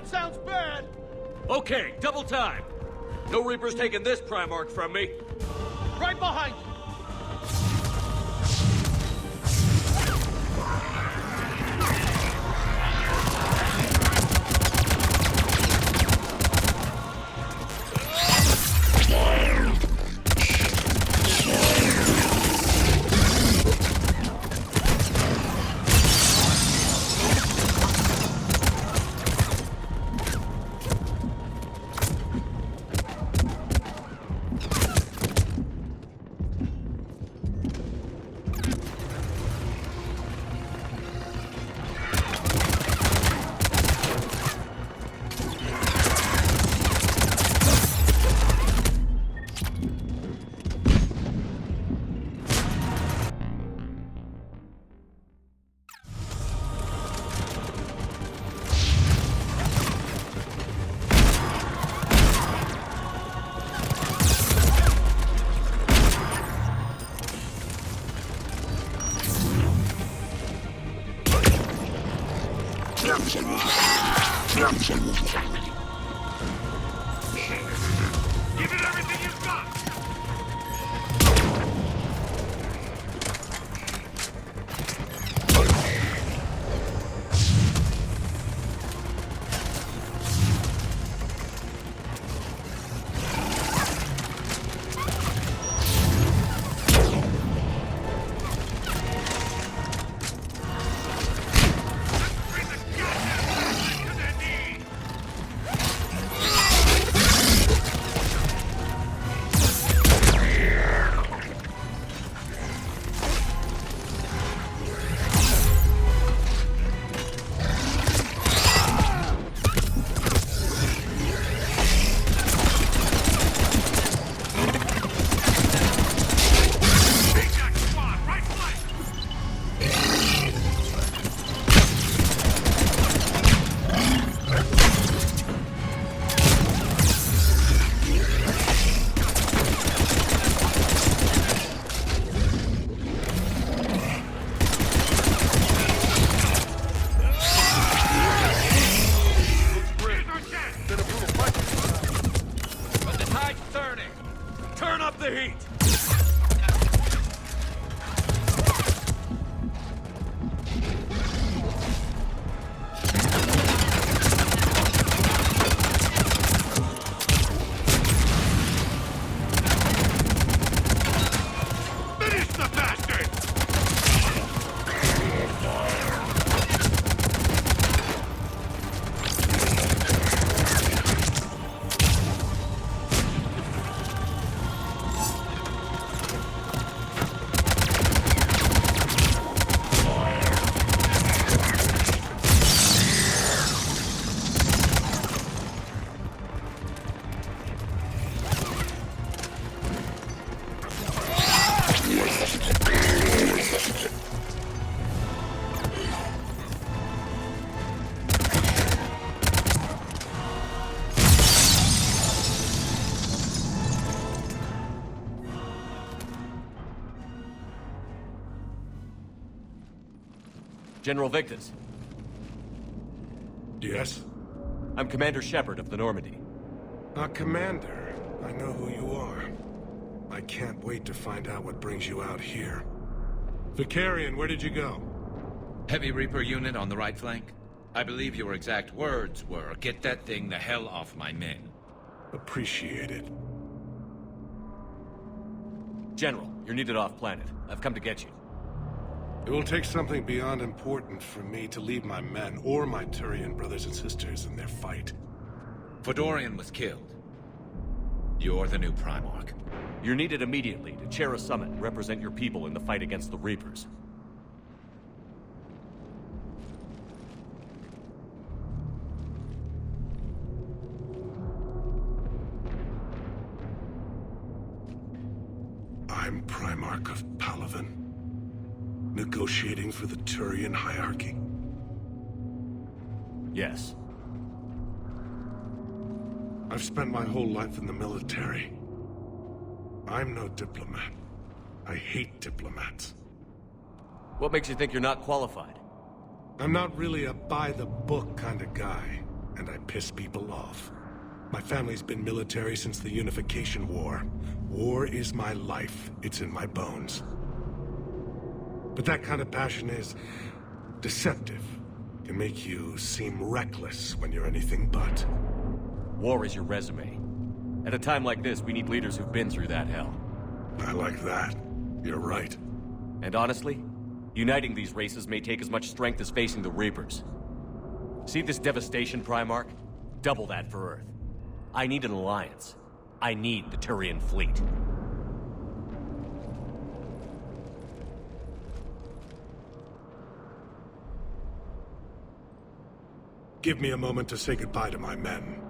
That sounds bad! Okay, double time. No Reaper's taking this Primarch from me. Right behind you! Give it everything you've got! General Victus. Yes? I'm Commander Shepard of the Normandy. Commander. I know who you are. I can't wait to find out what brings you out here. Vicarian, where did you go? Heavy Reaper unit on the right flank. I believe your exact words were, "Get that thing the hell off my men." Appreciated. General, you're needed off-planet. I've come to get you. It will take something beyond important for me to leave my men or my Turian brothers and sisters in their fight. Fedorian was killed. You're the new Primarch. You're needed immediately to chair a summit and represent your people in the fight against the Reapers. I'm Primarch of Palaven. Negotiating for the Turian hierarchy? Yes. I've spent my whole life in the military. I'm no diplomat. I hate diplomats. What makes you think you're not qualified? I'm not really a by-the-book kind of guy. and I piss people off. My family's been military since the Unification War. War is my life. It's in my bones. But that kind of passion is deceptive. Can make you seem reckless when you're anything but. War is your resume. At a time like this, we need leaders who've been through that hell. I like that. You're right. And honestly, uniting these races may take as much strength as facing the Reapers. See this devastation, Primarch? Double that for Earth. I need an alliance. I need the Turian fleet. Give me a moment to say goodbye to my men.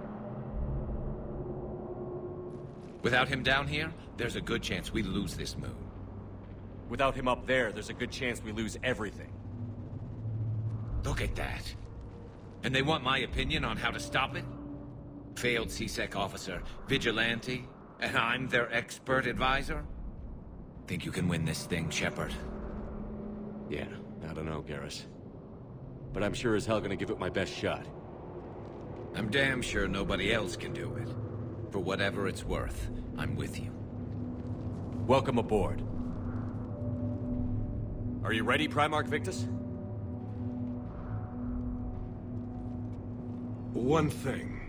Without him down here, there's a good chance we lose this moon. Without him up there, there's a good chance we lose everything. Look at that. And they want my opinion on how to stop it? Failed C-Sec officer, vigilante, and I'm their expert advisor? Think you can win this thing, Shepard? Yeah, I don't know, Garrus. But I'm sure as hell gonna give it my best shot. I'm damn sure nobody else can do it. For whatever it's worth, I'm with you. Welcome aboard. Are you ready, Primarch Victus? One thing.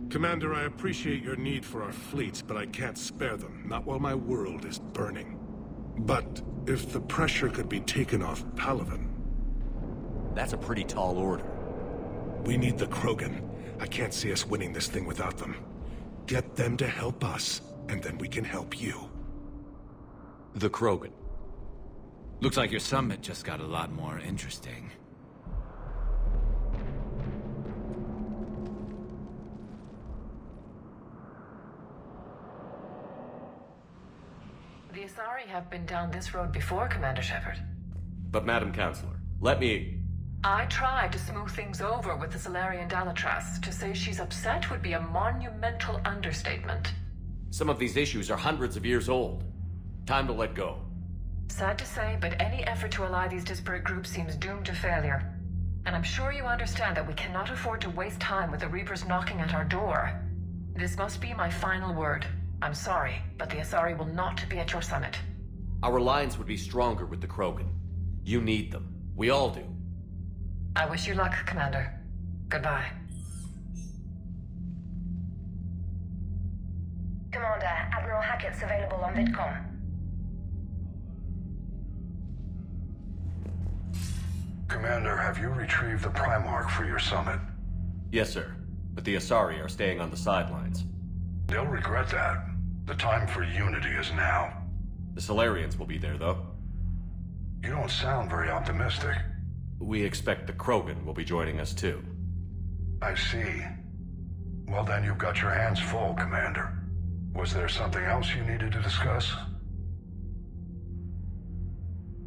Commander, I appreciate your need for our fleets, but I can't spare them. Not while my world is burning. But if the pressure could be taken off Palaven... That's a pretty tall order. We need the Krogan. I can't see us winning this thing without them. Get them to help us, and then we can help you. The Krogan. Looks like your summit just got a lot more interesting. The Asari have been down this road before, Commander Shepard. But Madam Counselor, let me... I tried to smooth things over with the Salarian Dalatras. To say she's upset would be a monumental understatement. Some of these issues are hundreds of years old. Time to let go. Sad to say, but any effort to ally these disparate groups seems doomed to failure. And I'm sure you understand that we cannot afford to waste time with the Reapers knocking at our door. This must be my final word. I'm sorry, but the Asari will not be at your summit. Our alliance would be stronger with the Krogan. You need them. We all do. I wish you luck, Commander. Goodbye. Commander, Admiral Hackett's available on VidCom. Commander, have you retrieved the Primarch for your summit? Yes, sir. But the Asari are staying on the sidelines. They'll regret that. The time for unity is now. The Solarians will be there, though. You don't sound very optimistic. We expect the Krogan will be joining us, too. I see. Well, then you've got your hands full, Commander. Was there something else you needed to discuss?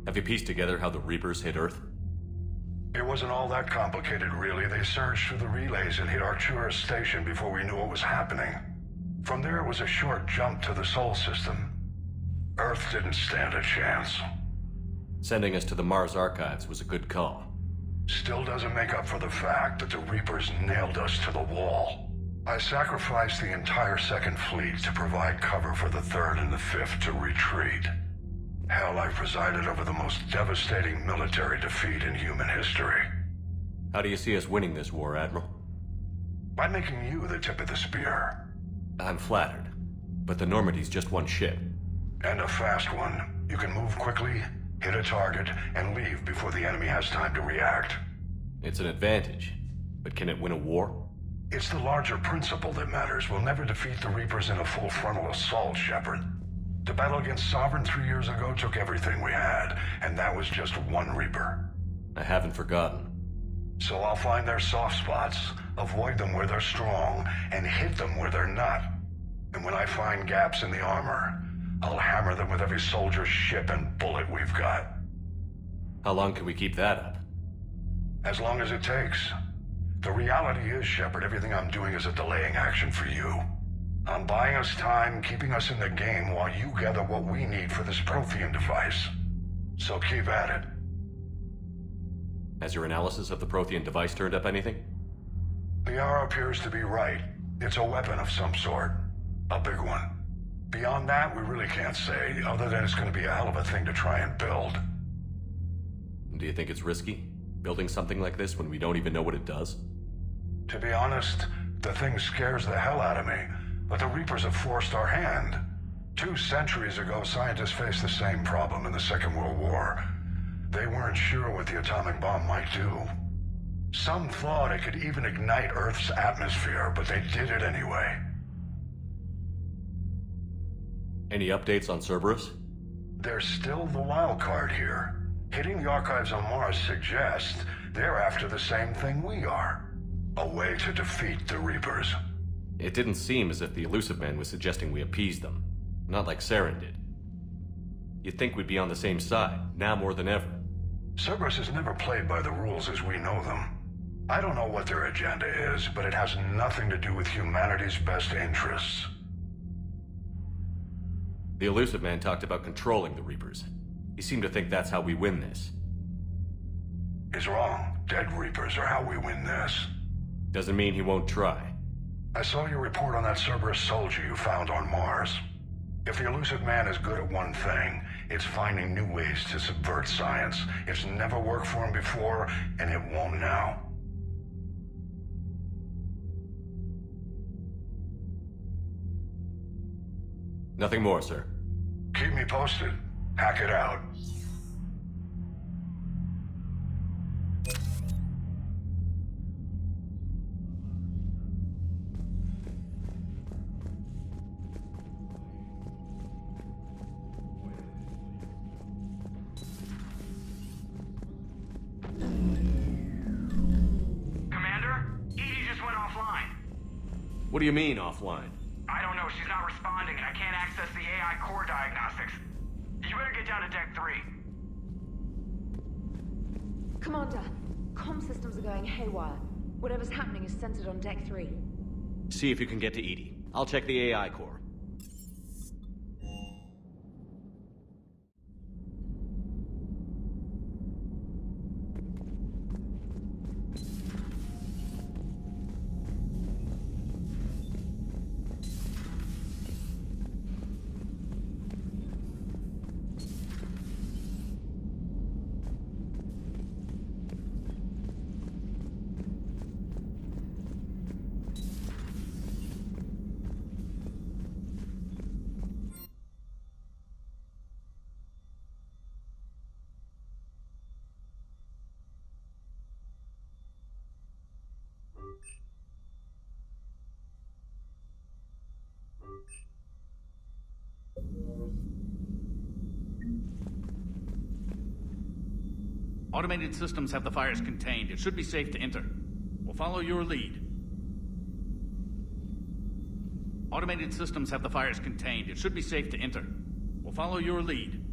Have you pieced together how the Reapers hit Earth? It wasn't all that complicated, really. They surged through the relays and hit Artura's station before we knew what was happening. From there, it was a short jump to the Sol system. Earth didn't stand a chance. Sending us to the Mars Archives was a good call. Still doesn't make up for the fact that the Reapers nailed us to the wall. I sacrificed the entire Second Fleet to provide cover for the Third and the Fifth to retreat. Hell, I presided over the most devastating military defeat in human history. How do you see us winning this war, Admiral? By making you the tip of the spear. I'm flattered. But the Normandy's just one ship. And a fast one. You can move quickly, hit a target, and leave before the enemy has time to react. It's an advantage. But can it win a war? It's the larger principle that matters. We'll never defeat the Reapers in a full frontal assault, Shepard. The battle against Sovereign 3 years ago took everything we had, and that was just one Reaper. I haven't forgotten. So I'll find their soft spots, avoid them where they're strong, and hit them where they're not. And when I find gaps in the armor, I'll hammer them with every soldier, ship, and bullet we've got. How long can we keep that up? As long as it takes. The reality is, Shepard, everything I'm doing is a delaying action for you. I'm buying us time, keeping us in the game while you gather what we need for this Prothean device. So keep at it. Has your analysis of the Prothean device turned up anything? Liara appears to be right. It's a weapon of some sort. A big one. Beyond that, we really can't say, other than it's going to be a hell of a thing to try and build. Do you think it's risky? Building something like this when we don't even know what it does? To be honest, the thing scares the hell out of me, but the Reapers have forced our hand. 2 centuries ago, scientists faced the same problem in the Second World War. They weren't sure what the atomic bomb might do. Some thought it could even ignite Earth's atmosphere, but they did it anyway. Any updates on Cerberus? There's still the wild card here. Hitting the archives on Mars suggests they're after the same thing we are. A way to defeat the Reapers. It didn't seem as if the Elusive Man was suggesting we appease them. Not like Saren did. You'd think we'd be on the same side, now more than ever. Cerberus has never played by the rules as we know them. I don't know what their agenda is, but it has nothing to do with humanity's best interests. The Elusive Man talked about controlling the Reapers. He seemed to think that's how we win this. He's wrong. Dead Reapers are how we win this. Doesn't mean he won't try. I saw your report on that Cerberus soldier you found on Mars. If the Elusive Man is good at one thing, it's finding new ways to subvert science. It's never worked for him before, and it won't now. Nothing more, sir. Keep me posted. Hack it out. What do you mean, offline? I don't know. She's not responding, and I can't access the AI core diagnostics. You better get down to Deck 3. Commander, comm systems are going haywire. Whatever's happening is centered on Deck 3. See if you can get to Edie. I'll check the AI core. Automated systems have the fires contained. It should be safe to enter. We'll follow your lead. Automated systems have the fires contained. It should be safe to enter. We'll follow your lead.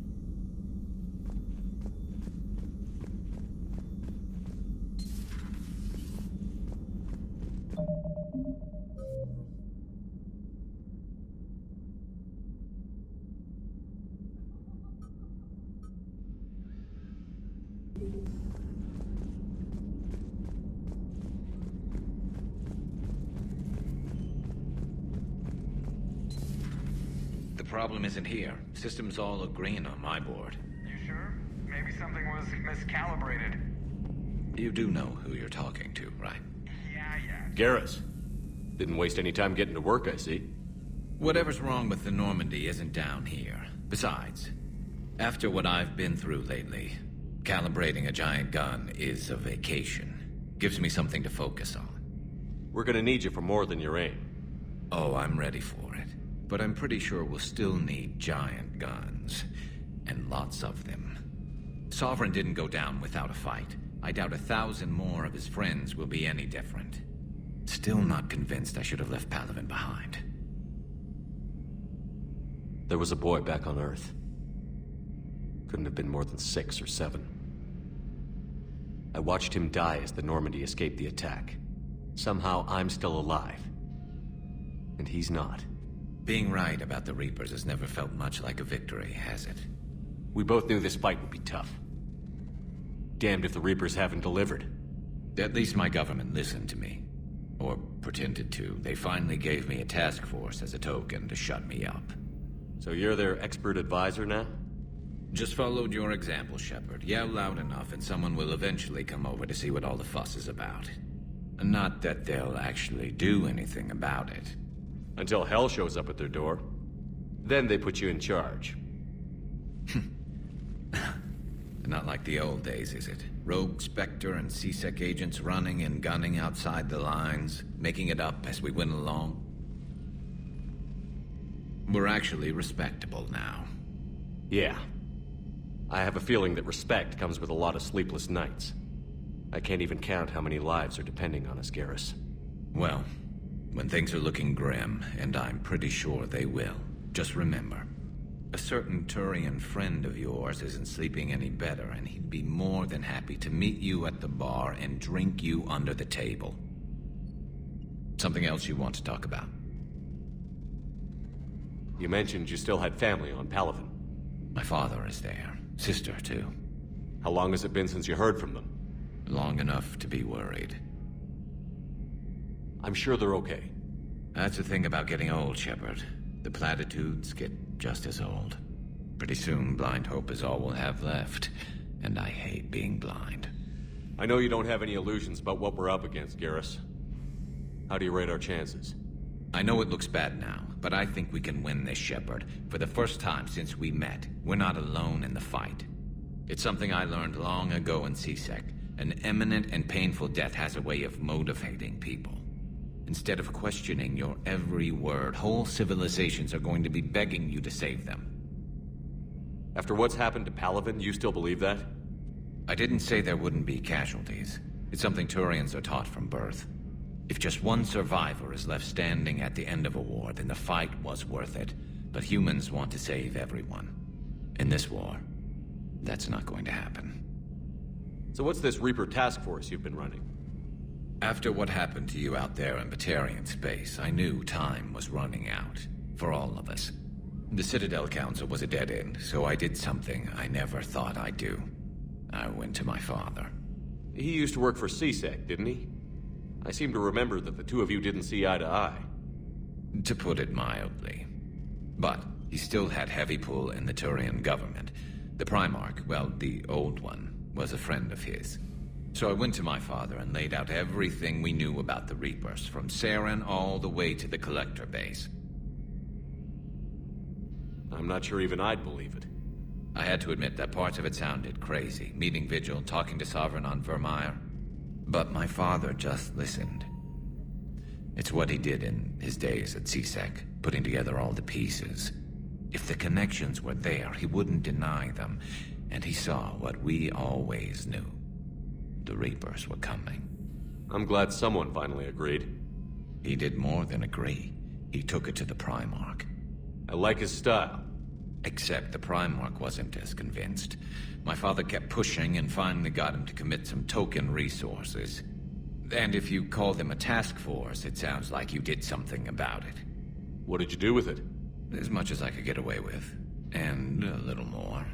The problem isn't here. Systems all agreeing on my board. You sure? Maybe something was miscalibrated. You do know who you're talking to, right? Yeah. Garrus. Didn't waste any time getting to work, I see. Whatever's wrong with the Normandy isn't down here. Besides, after what I've been through lately, calibrating a giant gun is a vacation. Gives me something to focus on. We're gonna need you for more than your aim. Oh, I'm ready for it. But I'm pretty sure we'll still need giant guns. And lots of them. Sovereign didn't go down without a fight. I doubt 1,000 more of his friends will be any different. Still not convinced I should have left Palaven behind. There was a boy back on Earth. Couldn't have been more than 6 or 7. I watched him die as the Normandy escaped the attack. Somehow I'm still alive. And he's not. Being right about the Reapers has never felt much like a victory, has it? We both knew this fight would be tough. Damned if the Reapers haven't delivered. At least my government listened to me. Or pretended to. They finally gave me a task force as a token to shut me up. So you're their expert advisor now? Just followed your example, Shepard. Yell loud enough and someone will eventually come over to see what all the fuss is about. Not that they'll actually do anything about it. Until hell shows up at their door. Then they put you in charge. Not like the old days, is it? Rogue Spectre and CSEC agents running and gunning outside the lines, making it up as we went along. We're actually respectable now. Yeah. I have a feeling that respect comes with a lot of sleepless nights. I can't even count how many lives are depending on us, Garrus. Well, when things are looking grim, and I'm pretty sure they will, just remember, a certain Turian friend of yours isn't sleeping any better, and he'd be more than happy to meet you at the bar and drink you under the table. Something else you want to talk about? You mentioned you still had family on Palaven. My father is there. Sister, too. How long has it been since you heard from them? Long enough to be worried. I'm sure they're okay. That's the thing about getting old, Shepard. The platitudes get just as old. Pretty soon, blind hope is all we'll have left. And I hate being blind. I know you don't have any illusions about what we're up against, Garrus. How do you rate our chances? I know it looks bad now, but I think we can win this, Shepard. For the first time since we met, we're not alone in the fight. It's something I learned long ago in CSEC. An imminent and painful death has a way of motivating people. Instead of questioning your every word, whole civilizations are going to be begging you to save them. After what's happened to Palaven, you still believe that? I didn't say there wouldn't be casualties. It's something Turians are taught from birth. If just one survivor is left standing at the end of a war, then the fight was worth it. But humans want to save everyone. In this war, that's not going to happen. So what's this Reaper task force you've been running? After what happened to you out there in Batarian space, I knew time was running out. For all of us. The Citadel Council was a dead end, so I did something I never thought I'd do. I went to my father. He used to work for CSEC, didn't he? I seem to remember that the two of you didn't see eye to eye. To put it mildly. But he still had heavy pull in the Turian government. The Primarch, well, the old one, was a friend of his. So I went to my father and laid out everything we knew about the Reapers, from Saren all the way to the Collector base. I'm not sure even I'd believe it. I had to admit that parts of it sounded crazy, meeting Vigil, talking to Sovereign on Vermeer. But my father just listened. It's what he did in his days at CSEC, putting together all the pieces. If the connections were there, he wouldn't deny them, and he saw what we always knew. The Reapers were coming. I'm glad someone finally agreed. He did more than agree. He took it to the Primarch. I like his style. Except the Primarch wasn't as convinced. My father kept pushing and finally got him to commit some token resources. And if you call them a task force, it sounds like you did something about it. What did you do with it? As much as I could get away with. And a little more.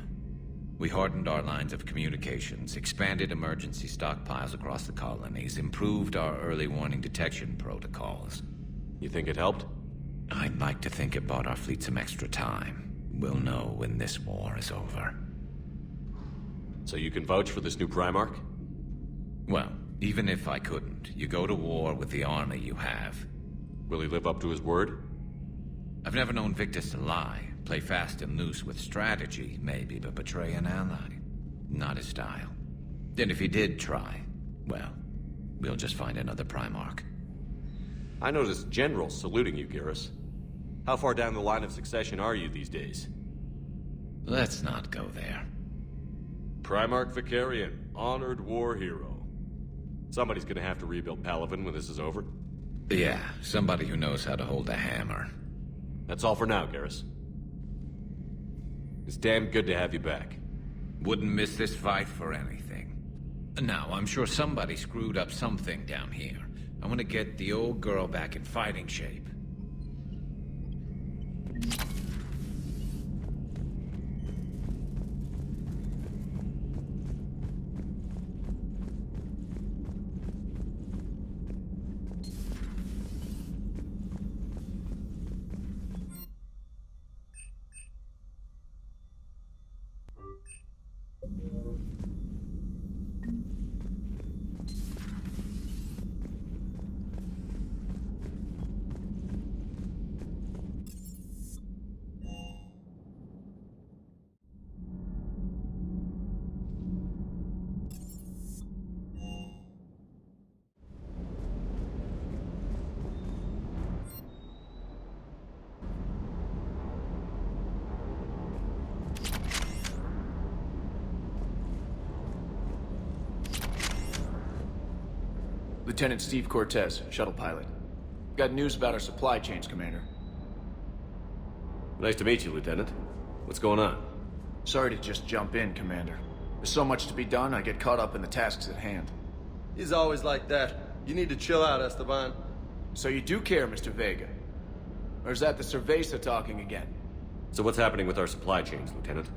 We hardened our lines of communications, expanded emergency stockpiles across the colonies, improved our early warning detection protocols. You think it helped? I'd like to think it bought our fleet some extra time. We'll know when this war is over. So you can vouch for this new Primarch? Well, even if I couldn't, you go to war with the army you have. Will he live up to his word? I've never known Victus to lie. Play fast and loose with strategy, maybe, but betray an ally. Not his style. And if he did try, well, we'll just find another Primarch. I noticed generals saluting you, Garrus. How far down the line of succession are you these days? Let's not go there. Primarch Vicarian, honored war hero. Somebody's gonna have to rebuild Palaven when this is over. Yeah, somebody who knows how to hold a hammer. That's all for now, Garrus. It's damn good to have you back. Wouldn't miss this fight for anything. Now, I'm sure somebody screwed up something down here. I want to get the old girl back in fighting shape. Lieutenant Steve Cortez, shuttle pilot. Got news about our supply chains, Commander. Nice to meet you, Lieutenant. What's going on? Sorry to just jump in, Commander. There's so much to be done, I get caught up in the tasks at hand. He's always like that. You need to chill out, Esteban. So you do care, Mr. Vega? Or is that the Cerveza talking again? So what's happening with our supply chains, Lieutenant?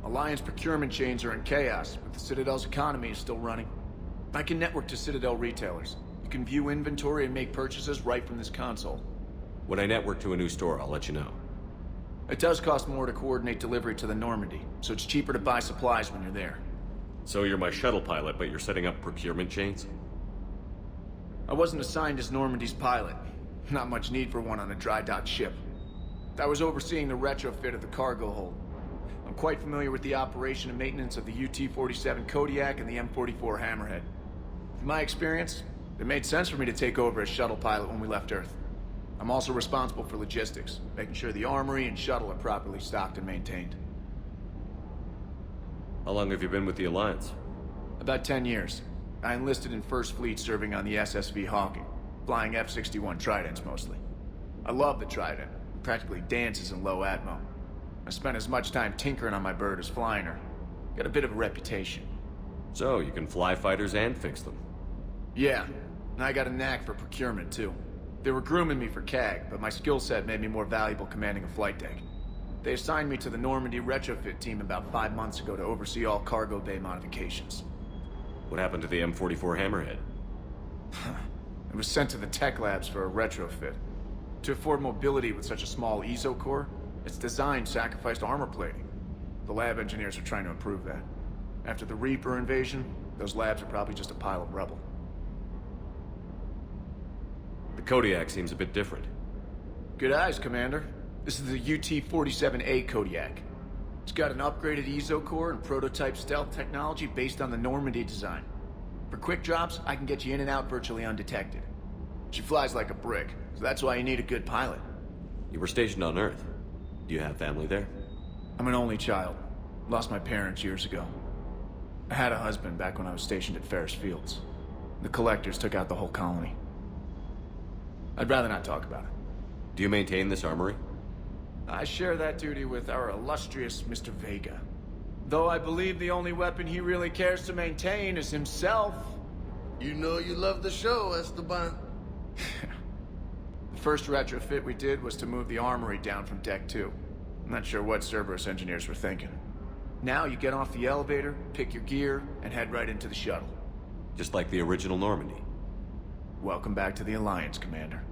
Alliance procurement chains are in chaos, but the Citadel's economy is still running. I can network to Citadel retailers. You can view inventory and make purchases right from this console. When I network to a new store, I'll let you know. It does cost more to coordinate delivery to the Normandy, so it's cheaper to buy supplies when you're there. So you're my shuttle pilot, but you're setting up procurement chains? I wasn't assigned as Normandy's pilot. Not much need for one on a dry dock ship. I was overseeing the retrofit of the cargo hold. I'm quite familiar with the operation and maintenance of the UT-47 Kodiak and the M44 Hammerhead. In my experience, it made sense for me to take over as shuttle pilot when we left Earth. I'm also responsible for logistics, making sure the armory and shuttle are properly stocked and maintained. How long have you been with the Alliance? About 10 years. I enlisted in First Fleet serving on the SSV Hawking, flying F-61 Tridents mostly. I love the Trident. It practically dances in low atmo. I spent as much time tinkering on my bird as flying her. Got a bit of a reputation. So, you can fly fighters and fix them? Yeah, and I got a knack for procurement too. They were grooming me for CAG, but my skill set made me more valuable commanding a flight deck. They assigned me to the Normandy retrofit team about 5 months ago to oversee all cargo bay modifications. What happened to the M44 Hammerhead? It was sent to the tech labs for a retrofit. To afford mobility with such a small ESO core, its design sacrificed armor plating. The lab engineers are trying to improve that. After the Reaper invasion, those labs are probably just a pile of rubble. The Kodiak seems a bit different. Good eyes, Commander. This is the UT-47A Kodiak. It's got an upgraded ESO core and prototype stealth technology based on the Normandy design. For quick drops, I can get you in and out virtually undetected. She flies like a brick, so that's why you need a good pilot. You were stationed on Earth. Do you have family there? I'm an only child. Lost my parents years ago. I had a husband back when I was stationed at Ferris Fields. The collectors took out the whole colony. I'd rather not talk about it. Do you maintain this armory? I share that duty with our illustrious Mr. Vega. Though I believe the only weapon he really cares to maintain is himself. You know you love the show, Esteban. The first retrofit we did was to move the armory down from Deck 2. I'm not sure what Cerberus engineers were thinking. Now you get off the elevator, pick your gear, and head right into the shuttle. Just like the original Normandy. Welcome back to the Alliance, Commander.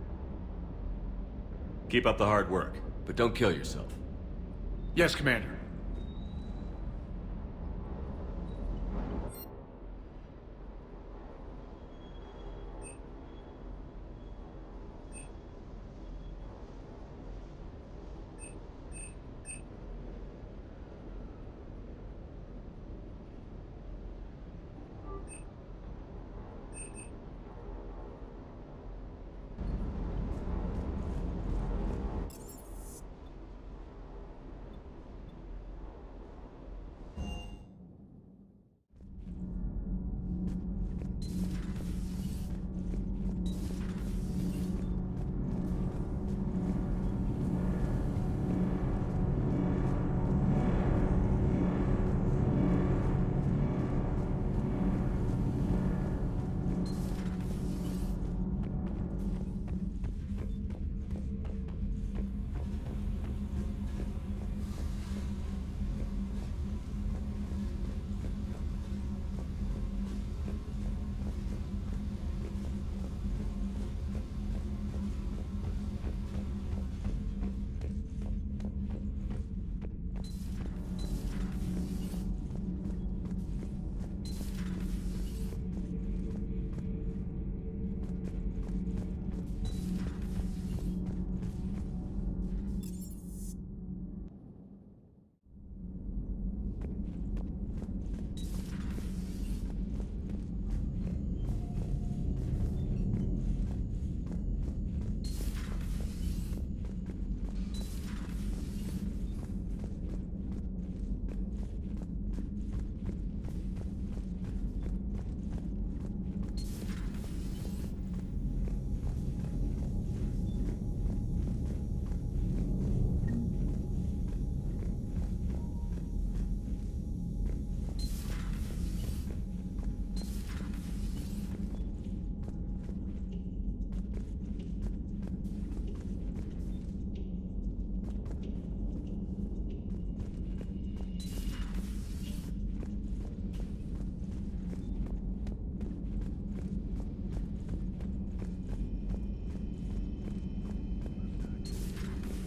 Keep up the hard work, but don't kill yourself. Yes, Commander.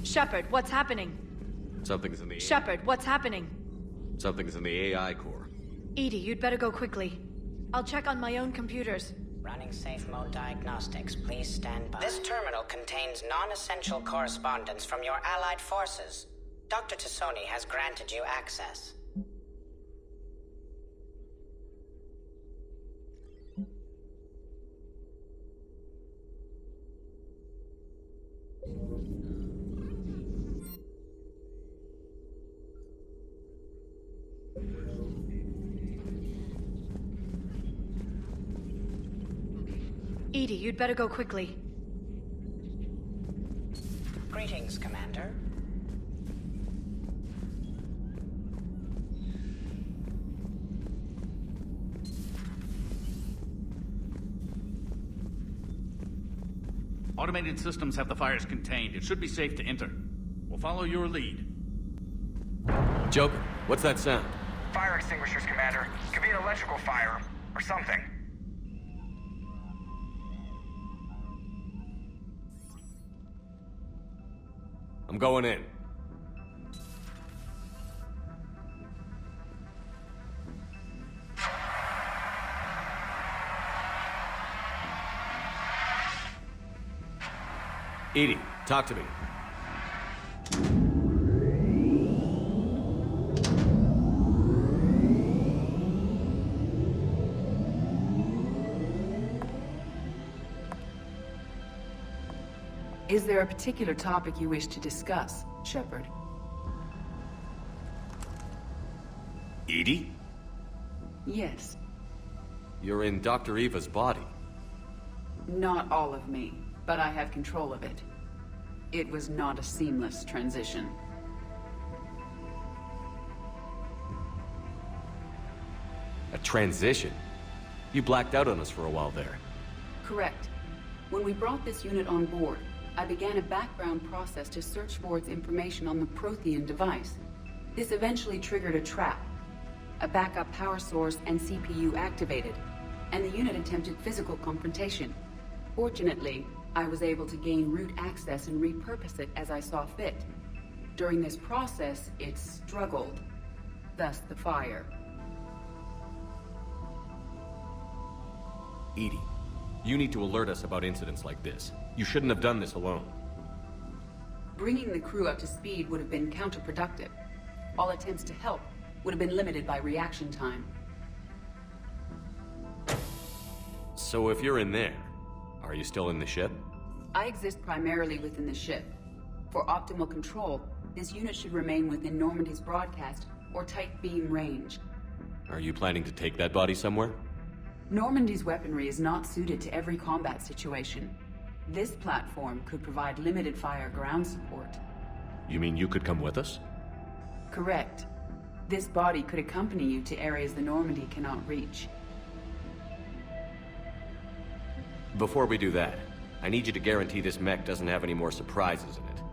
Shepard, what's happening? Something's in the Shepard, what's happening? Something's in the AI core. Edie, you'd better go quickly. I'll check on my own computers. Running safe mode diagnostics. Please stand by. This terminal contains non-essential correspondence from your allied forces. Dr. Tassoni has granted you access. Edie, you'd better go quickly. Greetings, Commander. Automated systems have the fires contained. It should be safe to enter. We'll follow your lead. Joker, what's that sound? Fire extinguishers, Commander. Could be an electrical fire, or something. I'm going in. Edie, talk to me. Is there a particular topic you wish to discuss, Shepard? Edie? Yes. You're in Dr. Eva's body. Not all of me, but I have control of it. It was not a seamless transition. A transition? You blacked out on us for a while there. Correct. When we brought this unit on board, I began a background process to search for its information on the Prothean device. This eventually triggered a trap. A backup power source and CPU activated, and the unit attempted physical confrontation. Fortunately, I was able to gain root access and repurpose it as I saw fit. During this process, it struggled. Thus the fire. Edie, you need to alert us about incidents like this. You shouldn't have done this alone. Bringing the crew up to speed would have been counterproductive. All attempts to help would have been limited by reaction time. So if you're in there, are you still in the ship? I exist primarily within the ship. For optimal control, this unit should remain within Normandy's broadcast or tight beam range. Are you planning to take that body somewhere? Normandy's weaponry is not suited to every combat situation. This platform could provide limited fire ground support. You mean you could come with us? Correct. This body could accompany you to areas the Normandy cannot reach. Before we do that, I need you to guarantee this mech doesn't have any more surprises in it.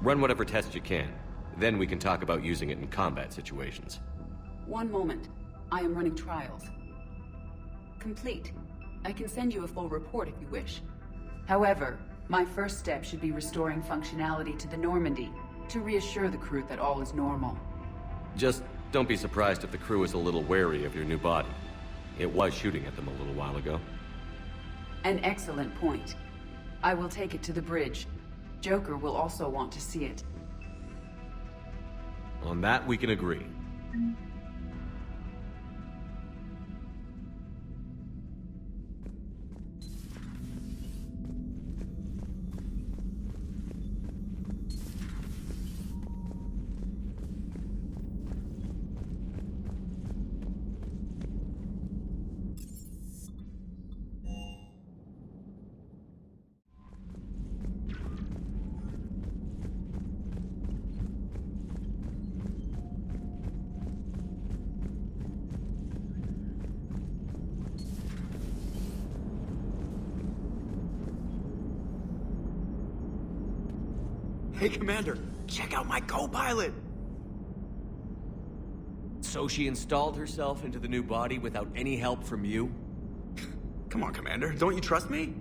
Run whatever tests you can. Then we can talk about using it in combat situations. One moment. I am running trials. Complete. I can send you a full report if you wish. However, my first step should be restoring functionality to the Normandy to reassure the crew that all is normal. Just don't be surprised if the crew is a little wary of your new body. It was shooting at them a little while ago. An excellent point. I will take it to the bridge. Joker will also want to see it. On that, we can agree. Hey, Commander, check out my co-pilot! So she installed herself into the new body without any help from you? Come on, Commander, don't you trust me?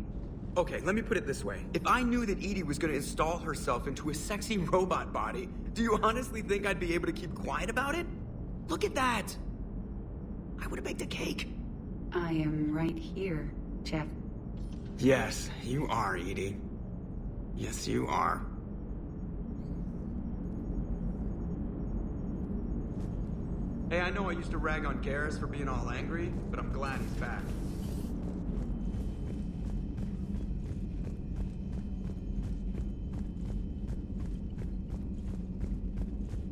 Okay, let me put it this way. If I knew that Edie was gonna install herself into a sexy robot body, do you honestly think I'd be able to keep quiet about it? Look at that! I would have baked a cake. I am right here, Jeff. Yes, you are, Edie. Yes, you are. Hey, I know I used to rag on Garrus for being all angry, but I'm glad he's back.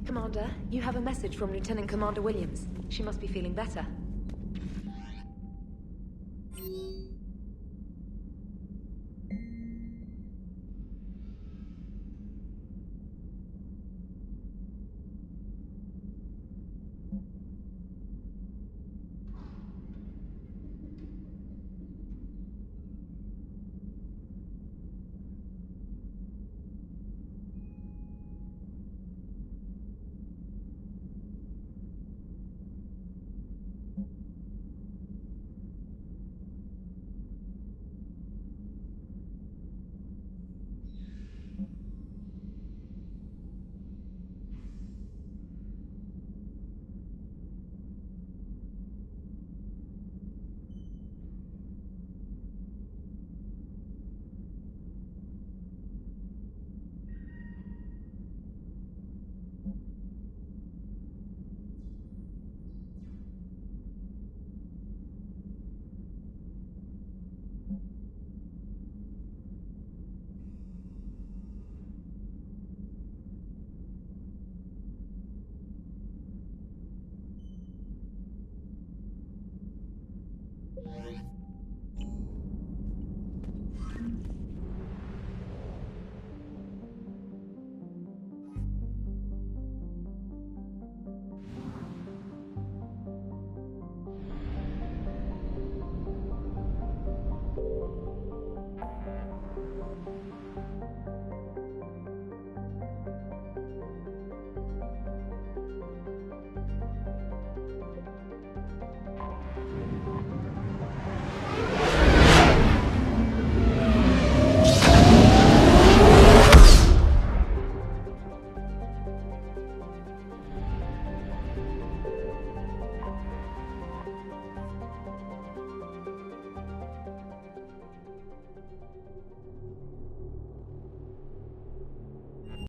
Commander, you have a message from Lieutenant Commander Williams. She must be feeling better.